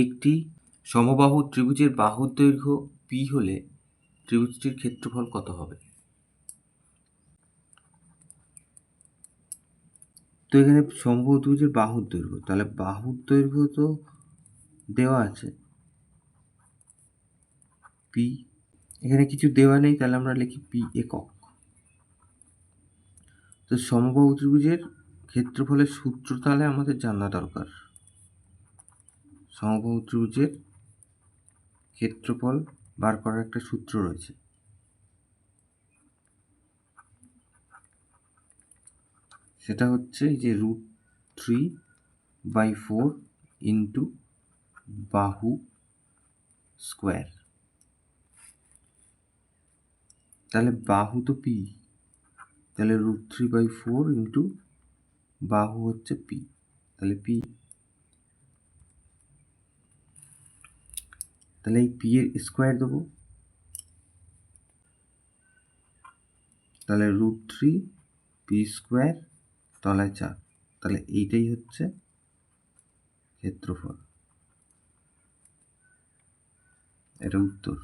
একটি সমবাহু ত্রিভুজের বাহুর দৈর্ঘ্য পি হলে ত্রিভুজটির ক্ষেত্রফল কত হবে? তো এখানে সমবাহু ত্রিভুজের বাহুর দৈর্ঘ্য, তাহলে বাহুর দৈর্ঘ্য তো দেওয়া আছে পি, এখানে কিছু দেওয়া নেই, তাহলে আমরা লিখি পি একক। তো সমবাহু ত্রিভুজের ক্ষেত্রফলের সূত্র তাহলে আমাদের জানা দরকার। সমবাহু ত্রিভুজের ক্ষেত্রফল বার করার একটা সূত্র রয়েছে, সেটা হচ্ছে যে √3/4 ইন্টু বাহু স্কোয়ার। তাহলে বাহু তো পি, তাহলে √3/4 ইন্টু বাহু হচ্ছে পি, তাহলে পি, তাহলে এই পি এর স্কোয়ার দেবো, তাহলে √3 p², তলায় 4, তাহলে এইটাই হচ্ছে ক্ষেত্রফল, এটা উত্তর।